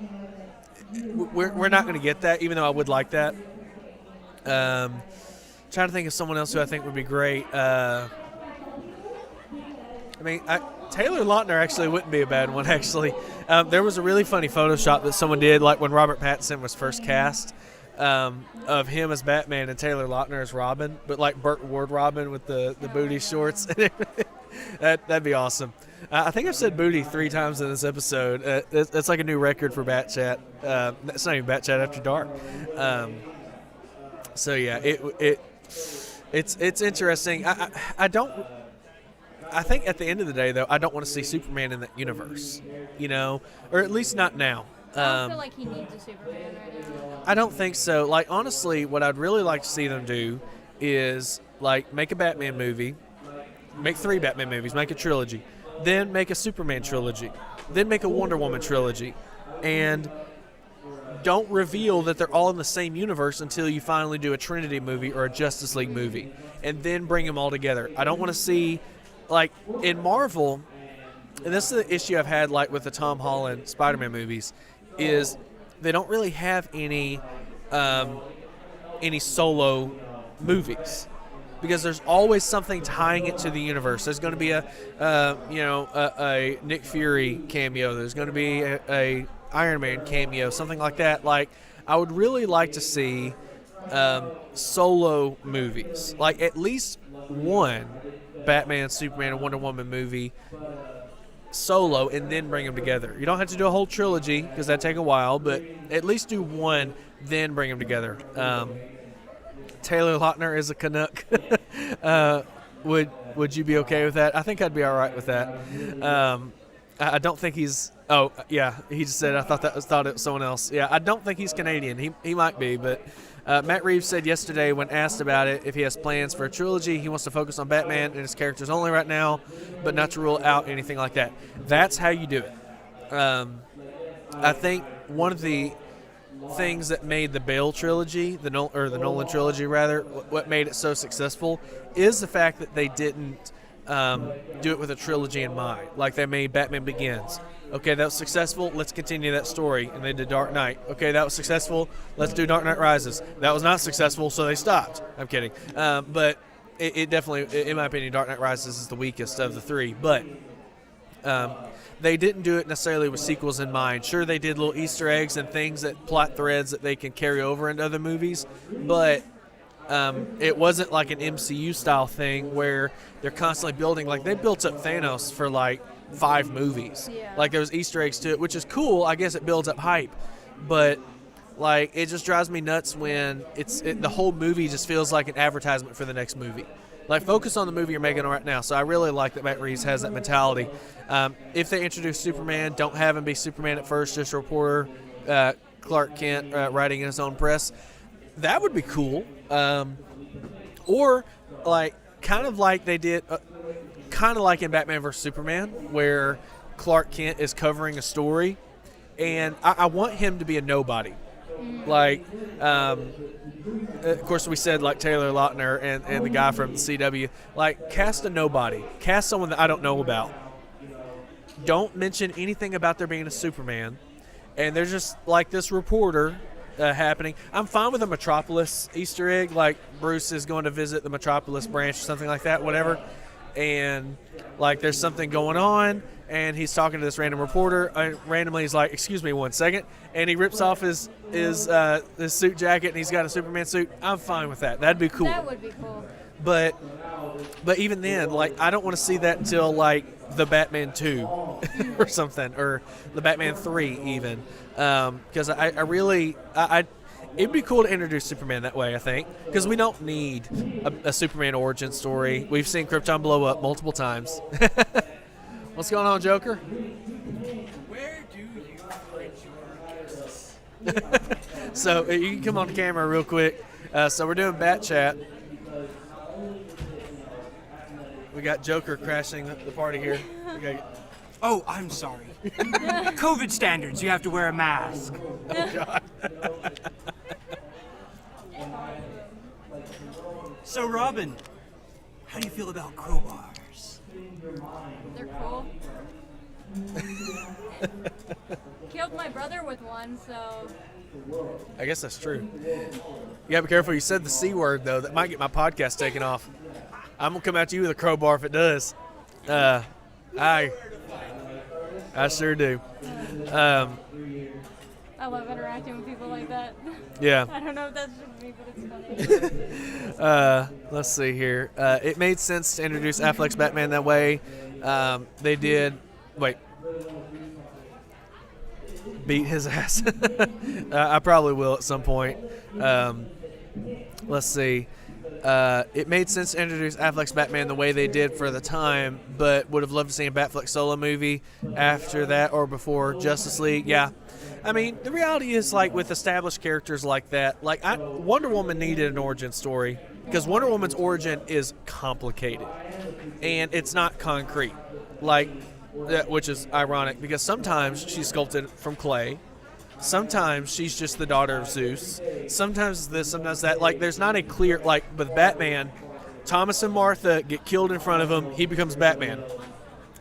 we're not going to get that, even though I would like that. Trying to think of someone else who I think would be great. Taylor Lautner actually wouldn't be a bad one, actually. There was a really funny Photoshop that someone did, like when Robert Pattinson was first cast, of him as Batman and Taylor Lautner as Robin, but like Burt Ward Robin with the booty shorts. That'd be awesome. I think I've said booty 3 times in this episode. It's like a new record for BatChat. It's not even BatChat After Dark. So yeah, it's interesting. I think at the end of the day, though, I don't want to see Superman in that universe, or at least not now. I don't feel like he needs a Superman right now. I don't think so. Like, honestly, what I'd really like to see them do is, like, make a Batman movie, make 3 Batman movies, make a trilogy, then make a Superman trilogy, then make a Wonder Woman trilogy, and don't reveal that they're all in the same universe until you finally do a Trinity movie or a Justice League movie, and then bring them all together. I don't want to see... Like, in Marvel, and this is the issue I've had, like, with the Tom Holland Spider-Man movies, is they don't really have any solo movies because there's always something tying it to the universe. There's going to be a Nick Fury cameo. There's going to be a Iron Man cameo, something like that. Like, I would really like to see solo movies, like at least one Batman, Superman, and Wonder Woman movie solo, and then bring them together. You don't have to do a whole trilogy because that'd take a while, but at least do one, then bring them together. Taylor Lautner is a Canuck. Would you be okay with that? I think I'd be all right with that. I don't think he's. Oh yeah, he just said I thought it was someone else. Yeah, I don't think he's Canadian. He might be, but. Matt Reeves said yesterday when asked about it, if he has plans for a trilogy, he wants to focus on Batman and his characters only right now, but not to rule out anything like that. That's how you do it. I think one of the things that made the Bale trilogy, the Nolan trilogy rather, what made it so successful is the fact that they didn't do it with a trilogy in mind. Like they made Batman Begins. Okay, that was successful. Let's continue that story. And they did Dark Knight. Okay, that was successful. Let's do Dark Knight Rises. That was not successful, so they stopped. I'm kidding. But it definitely, in my opinion, Dark Knight Rises is the weakest of the 3. But they didn't do it necessarily with sequels in mind. Sure, they did little Easter eggs and things, that plot threads that they can carry over into other movies. But it wasn't like an MCU-style thing where they're constantly building. Like, they built up Thanos for, 5 movies. Yeah. Like, there was Easter eggs to it, which is cool. I guess it builds up hype. But, it just drives me nuts when the whole movie just feels like an advertisement for the next movie. Focus on the movie you're making right now. So I really like that Matt Reeves has that mentality. If they introduce Superman, don't have him be Superman at first, just a reporter, Clark Kent writing in his own press. That would be cool. Or, kind of like they did... kind of like in Batman vs. Superman, where Clark Kent is covering a story, and I want him to be a nobody. Of course, we said Taylor Lautner and the guy from the CW. Cast a nobody. Cast someone that I don't know about. Don't mention anything about there being a Superman, and there's just this reporter happening. I'm fine with a Metropolis Easter egg, Bruce is going to visit the Metropolis branch or something like that, whatever. And there's something going on, and he's talking to this random reporter. Randomly, he's like, "Excuse me, 1 second," and he rips off his suit jacket, and he's got a Superman suit. I'm fine with that. That'd be cool. That would be cool. But even then, I don't want to see that until the Batman 2 or something, or the Batman 3 even, because I really it'd be cool to introduce Superman that way, I think, because we don't need a Superman origin story. We've seen Krypton blow up multiple times. What's going on, Joker? Where do you find your guests? So you can come on the camera real quick. So we're doing BatChat. We got Joker crashing the party here. Oh, I'm sorry. COVID standards, you have to wear a mask. Oh, God. So, Robin, how do you feel about crowbars? They're cool. Killed my brother with one, so. I guess that's true. You gotta be careful. You said the C word, though. That might get my podcast taken off. I'm gonna come at you with a crowbar if it does. I sure do. I love interacting with people like that. Yeah. I don't know if that's just me, but it's funny. Let's see here. It made sense to introduce Affleck's Batman that way. They did. Wait. Beat his ass. I probably will at some point. Let's see. It made sense to introduce Affleck's Batman the way they did for the time, but would have loved to see a Batfleck solo movie after that or before Justice League. Yeah. I mean, the reality is, like, with established characters like that, like, Wonder Woman needed an origin story because Wonder Woman's origin is complicated and it's not concrete, like, which is ironic because sometimes she's sculpted from clay. Sometimes she's just the daughter of Zeus. Sometimes this, sometimes that. Like, there's not a clear, like, with Batman, Thomas and Martha get killed in front of him, he becomes Batman.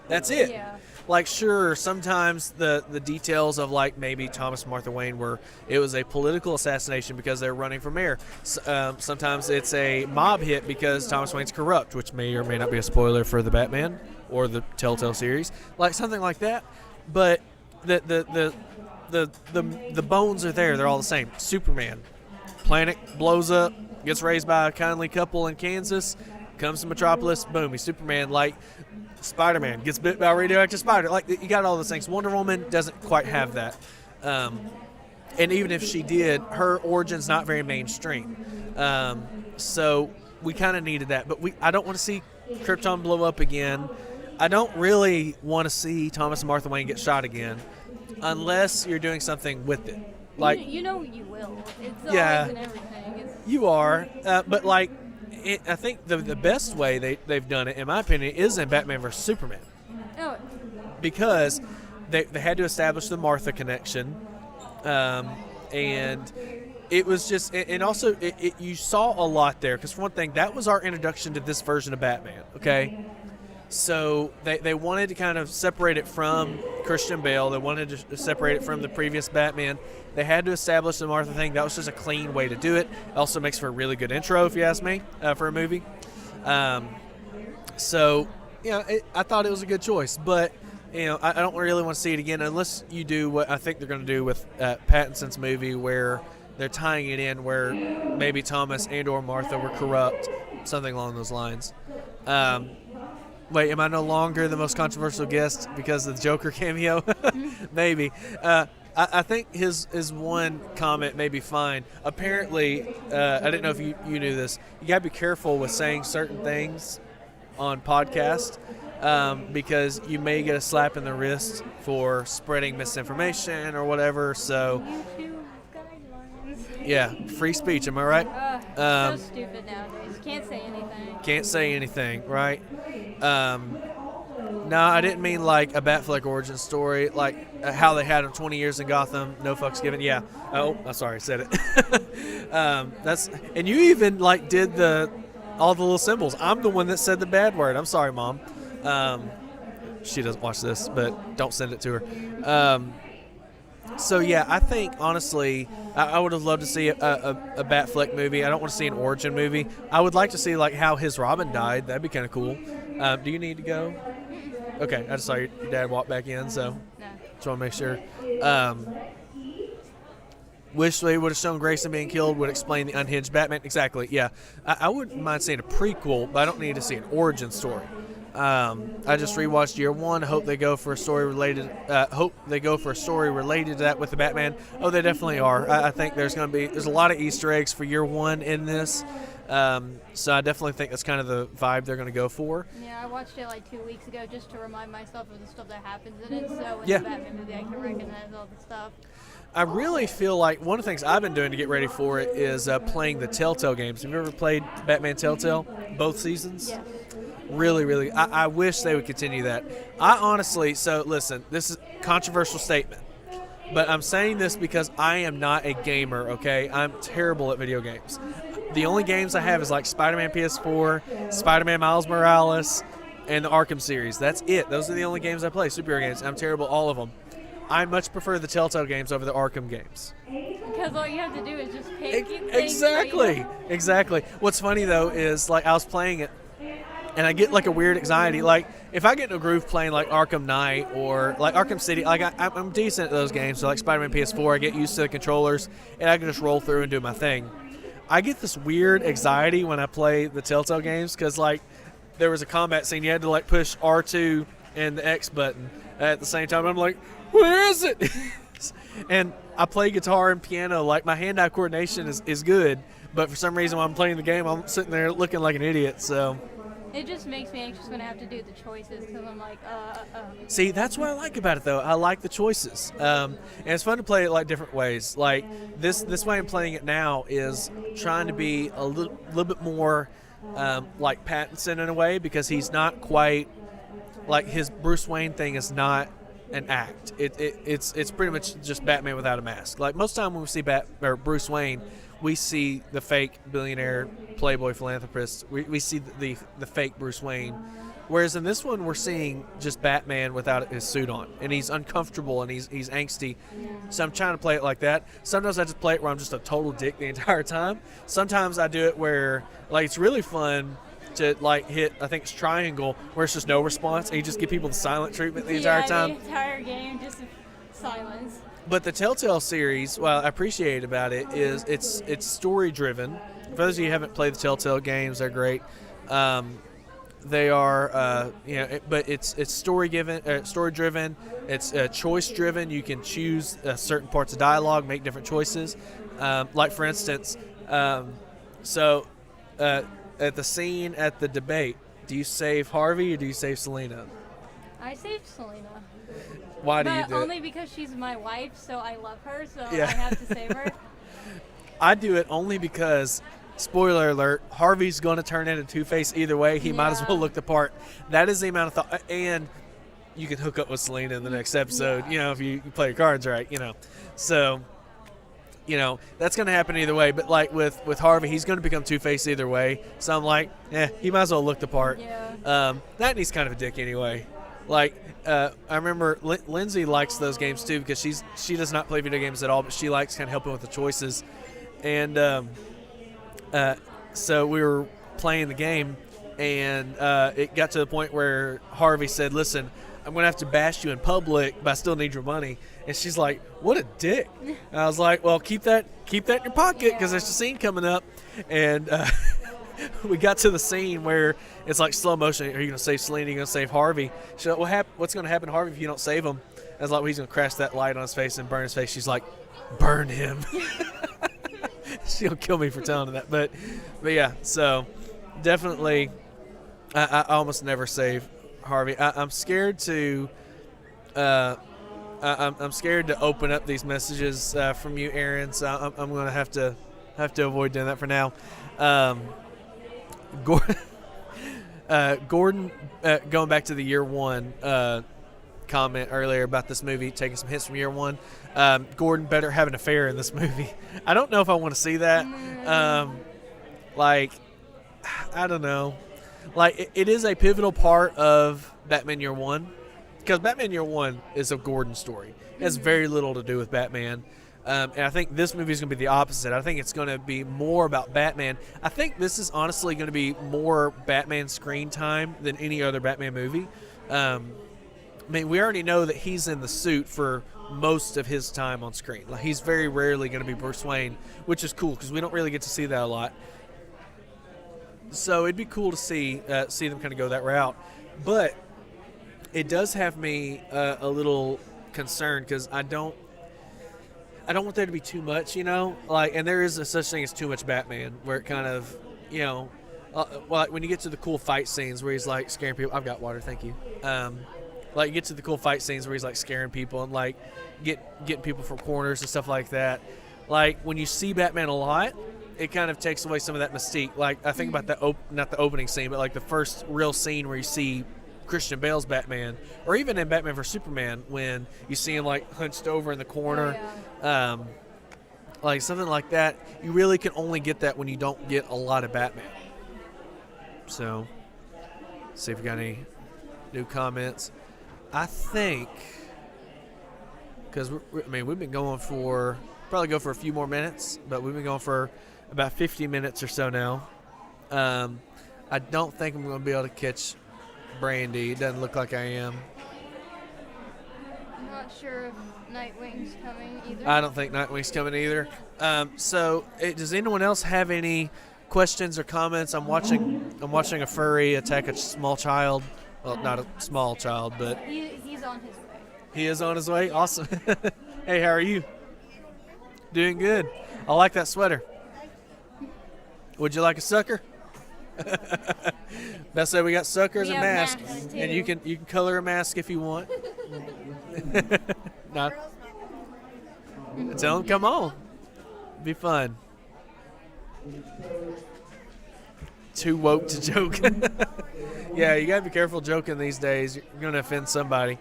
That's it. Yeah. Like, sure, sometimes the details of, like, maybe Thomas and Martha Wayne it was a political assassination because they're running for mayor. Sometimes it's a mob hit because Thomas Wayne's corrupt, which may or may not be a spoiler for the Batman or the Telltale series. Like, something like that. But the bones are there. They're all the same. Superman. Planet blows up, gets raised by a kindly couple in Kansas, comes to Metropolis, boom, he's Superman. Like, Spider-Man gets bit by a radioactive spider. Like, you got all those things. Wonder Woman doesn't quite have that. And even if she did, her origin's not very mainstream. So we kind of needed that. But I don't want to see Krypton blow up again. I don't really want to see Thomas and Martha Wayne get shot again. Unless you're doing something with it, like you know you will. It's Yeah. always in everything. you are, but like I think the best way they've done it, in my opinion, is in Batman vs Superman, Oh, because they had to establish the Martha connection, and it was just, and also you saw a lot there because for one thing, that was our introduction to this version of Batman. Okay. So they wanted to kind of separate it from Christian Bale. They wanted to separate it from the previous Batman. They had to establish the Martha thing. That was just a clean way to do it. It also makes for a really good intro, if you ask me, for a movie. So, I thought it was a good choice. But, I don't really want to see it again unless you do what I think they're going to do with Pattinson's movie, where they're tying it in where maybe Thomas and or Martha were corrupt, something along those lines. Wait, am I no longer the most controversial guest because of the Joker cameo? Maybe. I think his one comment may be fine. Apparently, I didn't know if you knew this. You got to be careful with saying certain things on podcast because you may get a slap in the wrist for spreading misinformation or whatever. So, YouTube guidelines. yeah, free speech. Am I right? So stupid nowadays. Can't say anything. Can't say anything, right? No, I didn't mean like a Batfleck origin story, like how they had him 20 years in Gotham, no fucks given. Yeah. Oh, I'm sorry, I said it. And you even like did all the little symbols. I'm the one that said the bad word. I'm sorry, Mom. She doesn't watch this, but don't send it to her. So yeah, I think honestly, I would have loved to see a Batfleck movie. I don't want to see an origin movie. I would like to see like how his Robin died. That'd be kind of cool. Do you need to go? Okay, I just saw your dad walk back in, so No. just want to make sure. Wish they would have shown Grayson being killed would explain the unhinged Batman. Exactly. Yeah, I wouldn't mind seeing a prequel, but I don't need to see an origin story. I just rewatched Year One. Hope they go for a story related. Hope they go for a story related to that with the Batman. Oh, they definitely are. I think there's a lot of Easter eggs for Year One in this. So I definitely think that's kind of the vibe they're going to go for. Yeah, I watched it like 2 weeks ago just to remind myself of the stuff that happens in it. So in Yeah. the Batman movie, I can recognize all the stuff. I really feel like one of the things I've been doing to get ready for it is playing the Telltale games. Have you ever played Batman Telltale, both seasons? Yes. Really, really. I wish they would continue that. I honestly, so listen, this is a controversial statement, but I'm saying this because I am not a gamer, okay? I'm terrible at video games. The only games I have is like Spider-Man PS4, Spider-Man Miles Morales, and the Arkham series. That's it. Those are the only games I play, superhero games. I'm terrible at all of them. I much prefer the Telltale games over the Arkham games. Because all you have to do is just pick things. Exactly. Exactly. What's funny, though, is like I was playing it, and I get like a weird anxiety. Like if I get in a groove playing like Arkham Knight or like Arkham City, like I'm decent at those games. So like Spider-Man PS4, I get used to the controllers, and I can just roll through and do my thing. I get this weird anxiety when I play the Telltale games because like there was a combat scene, you had to like push R2 and the X button at the same time. I'm like, where is it? And I play guitar and piano. Like my hand-eye coordination is good, but for some reason when I'm playing the game, I'm sitting there looking like an idiot. So It just makes me anxious when I have to do the choices because I'm like, see, that's what I like about it, though. I like the choices, and it's fun to play it like different ways. Like this way I'm playing it now is trying to be a little bit more like Pattinson in a way because he's not quite like his Bruce Wayne thing is not an act. It's pretty much just Batman without a mask. Like most time when we see Bruce Wayne, we see the fake billionaire playboy philanthropist. We see the fake Bruce Wayne. Whereas in this one, we're seeing just Batman without his suit on, and he's uncomfortable and he's angsty. So I'm trying to play it like that. Sometimes I just play it where I'm just a total dick the entire time. Sometimes I do it where like it's really fun to like hit, I think it's triangle, where it's just no response, and you just give people the silent treatment the entire time. The entire game, just silence. But the Telltale series, what I appreciate about it is it's story driven. For those of you who haven't played the Telltale games, they're great. They are, but it's story driven. It's choice driven. You can choose certain parts of dialogue, make different choices. Like for instance, at the scene at the debate, do you save Harvey or do you save Selena? I saved Selena. Why do you do only it? because she's my wife, so I love her, so Yeah. I have to save her. I do it only because, spoiler alert, Harvey's going to turn into Two-Face either way. He might as well look the part. That is the amount of thought. And you can hook up with Selena in the next episode, if you play your cards right, So, that's going to happen either way. But, like, with Harvey, he's going to become Two-Face either way. So I'm like, he might as well look the part. Yeah. That and he's kind of a dick anyway. Like, I remember Lindsay likes those games too because she does not play video games at all, but she likes kind of helping with the choices. And so we were playing the game, and it got to the point where Harvey said, "Listen, I'm going to have to bash you in public, but I still need your money." And she's like, "What a dick!" And I was like, "Well, keep that in your pocket because there's a scene coming up." And we got to the scene where it's like slow motion. Are you going to save Selena? Are you going to save Harvey? She's like, what's going to happen to Harvey if you don't save him? I was like, well, he's going to crash that light on his face and burn his face. She's like, burn him. She'll kill me for telling her that. But yeah, so definitely I almost never save Harvey. I'm scared to I'm scared to open up these messages from you, Aaron, so I'm going to have to avoid doing that for now. Gordon, going back to the year one comment earlier about this movie, taking some hints from year one. Gordon better have an affair in this movie. I don't know if I want to see that. I don't know. Like, it is a pivotal part of Batman Year One, because Batman Year One is a Gordon story. It has very little to do with Batman. And I think this movie is going to be the opposite. I think it's going to be more about Batman. I think this is honestly going to be more Batman screen time than any other Batman movie. We already know that he's in the suit for most of his time on screen. Like, he's very rarely going to be Bruce Wayne, which is cool because we don't really get to see that a lot. So it'd be cool to see them kind of go that route. But it does have me a little concerned because I don't want there to be too much, and there is a such thing as too much Batman, where it kind of, like when you get to the cool fight scenes where he's like scaring people. I've got water, thank you. Like you get to the cool fight scenes where he's like scaring people and like getting people from corners and stuff like that. Like when you see Batman a lot, it kind of takes away some of that mystique. Like I think about not the opening scene, but like the first real scene where you see Christian Bale's Batman, or even in Batman vs Superman when you see him like hunched over in the corner. Like something like that, you really can only get that when you don't get a lot of Batman. So, see if we got any new comments. I think, because we've been going for, probably go for a few more minutes, but we've been going for about 50 minutes or so now. I don't think I'm going to be able to catch Brandy. It doesn't look like I am. I'm not sure if Nightwing's coming either. I don't think Nightwing's coming either. Does anyone else have any questions or comments? I'm watching a furry attack a small child. Well, not a small child, but he's on his way. He is on his way. Awesome. Hey, how are you? Doing good. I like that sweater. Would you like a sucker? Best say we got suckers and masks, and you can color a mask if you want. No. Tell them come on. Be fun. Too woke to joke. Yeah, you gotta be careful joking these days. You're gonna offend somebody.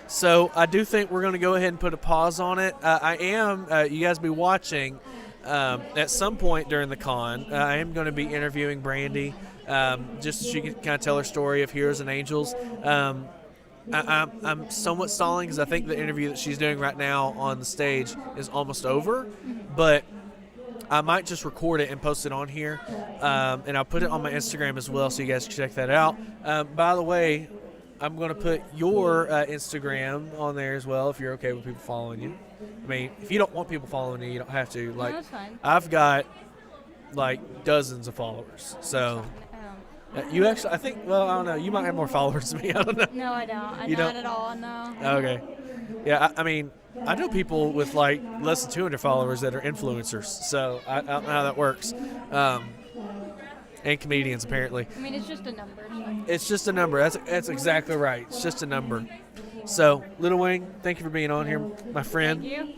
So I do think we're gonna go ahead and put a pause on it. You guys be watching. At some point during the con, I am going to be interviewing Brandy, just so she can kind of tell her story of Heroes and Angels. I'm somewhat stalling because I think the interview that she's doing right now on the stage is almost over, but I might just record it and post it on here, and I'll put it on my Instagram as well, so you guys can check that out. By the way, I'm going to put your Instagram on there as well if you're okay with people following you. I mean, if you don't want people following you, you don't have to. Like, no, that's fine. I've got like dozens of followers. So you actually, I think, well, I don't know. You might have more followers than me. I don't know. No, I don't. You Not don't? at all. No. Okay. Yeah, I mean, I know people with like less than 200 followers that are influencers. So I don't know how that works. And comedians, apparently. I mean, it's just a number. So. It's just a number. That's exactly right. It's just a number. So, Little Wing, thank you for being on here, my friend. Thank you.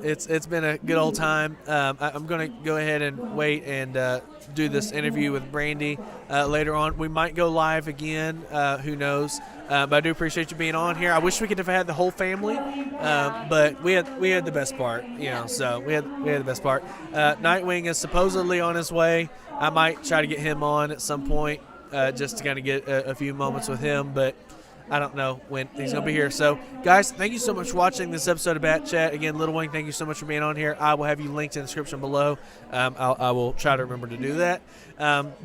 It's been a good old time. I'm going to go ahead and wait and do this interview with Brandy later on. We might go live again. Who knows? But I do appreciate you being on here. I wish we could have had the whole family, but we had the best part. So we had the best part. Nightwing is supposedly on his way. I might try to get him on at some point just to kind of get a few moments with him, but I don't know when he's going to be here. So, guys, thank you so much for watching this episode of BatChat. Again, Little Wing, thank you so much for being on here. I will have you linked in the description below. I will try to remember to do that.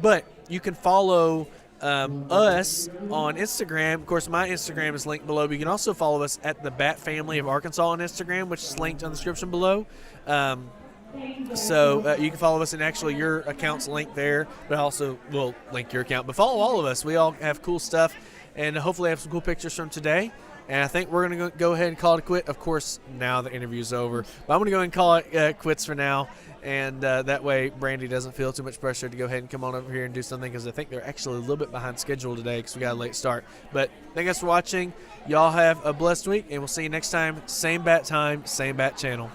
But you can follow us on Instagram. Of course, my Instagram is linked below. But you can also follow us at the Batfamily of Arkansas on Instagram, which is linked in the description below. So you can follow us, and actually your account's linked there, but also we'll link your account. But follow all of us. We all have cool stuff. And hopefully I have some cool pictures from today. And I think we're going to go ahead and call it a quit. Of course, now the interview's over. But I'm going to go ahead and call it quits for now. And that way Brandy doesn't feel too much pressure to go ahead and come on over here and do something, because I think they're actually a little bit behind schedule today because we got a late start. But thank you guys for watching. Y'all have a blessed week, and we'll see you next time. Same bat time, same bat channel.